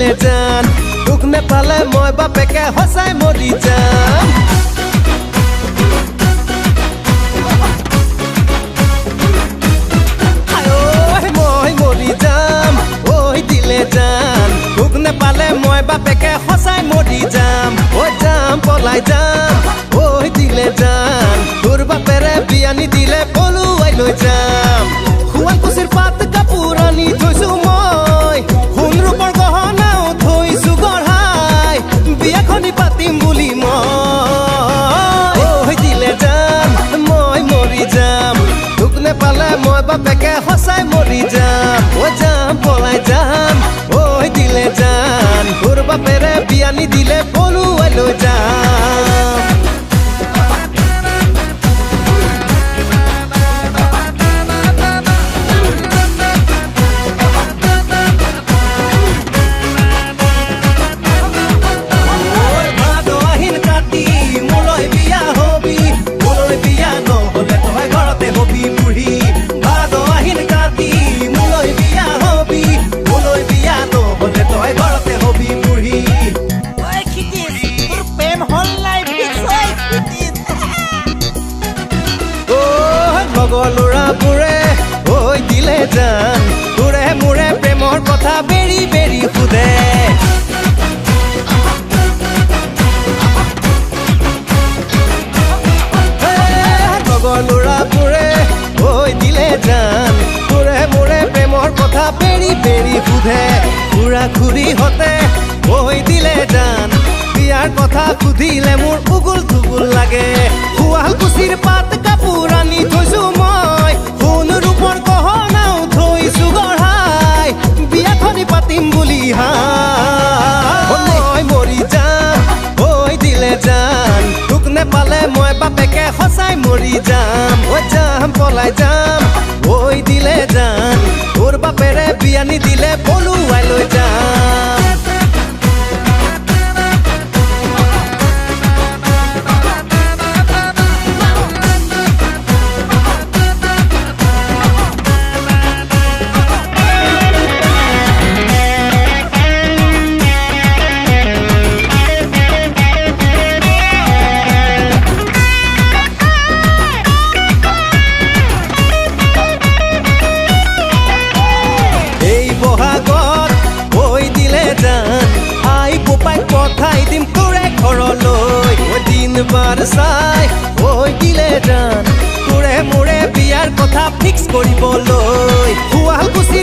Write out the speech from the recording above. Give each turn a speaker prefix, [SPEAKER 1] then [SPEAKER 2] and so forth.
[SPEAKER 1] দিলে জান দুখ নেপালে মই বাপেকে সঁচাই মৰি যাম মই মৰি যাম ঐ দিলে জান দুখ নেপালে মই বাপেকে সঁচাই মৰি যাম ঐ যাম পলাই যাম ঐ দিলে জান তোৰ বাপেৰে বিয়া নিদিলে পলুৱাই লৈ যাম শুৱালকুছিৰ পাত কাপোৰ আনি থৈছো মই সোণ ৰূপৰ গহনাও থৈছো গঢ়াই বিয়াখনি পাতিম বুলি মই ঐ দিলে জান মই মৰি যাম দুখ নেপালে মই বাপেকে সঁচাই মৰি যাম ঐ যাম পলাই যাম ঐ দিলে জান তোৰ বাপেৰে বিয়া নিদিলে পলুৱাই লৈ যাম ল'ৰাবোৰে ঐ দিলে জান তোৰে মোৰে প্ৰেমৰ কথা বেৰি বেৰি সোধে লগৰ ল'ৰাবোৰে ঐ দিলে জান তোৰে মোৰে প্ৰেমৰ কথা বেৰি বেৰি সোধে খুৰা খুৰীহঁতে ঐ দিলে জান বিয়াৰ কথা সুধিলে মোৰ উগুল থুগুল লাগে শুৱালকুছিৰ পাত কাপোৰ আনি থৈছো মই সোণ ৰূপৰ গহনাও থৈছো গঢ়াই বিয়াখনি পাতিম বুলি মই মৰি যাম ঐ দিলে জান দুখ নেপালে মই বাপেকে সঁচাই মৰি যাম ঐ যাম পলাই যাম ঐ দিলে জান তোৰ বাপেৰে বিয়া নিদিলে পলুৱাই লৈ যাম পঠাই দিম তোৰে ঘৰলৈ দিন বাৰ চাই ঐ দিলে জান তোৰে মোৰে বিয়াৰ কথা ফিক্স কৰিবলৈ শুৱালকুছি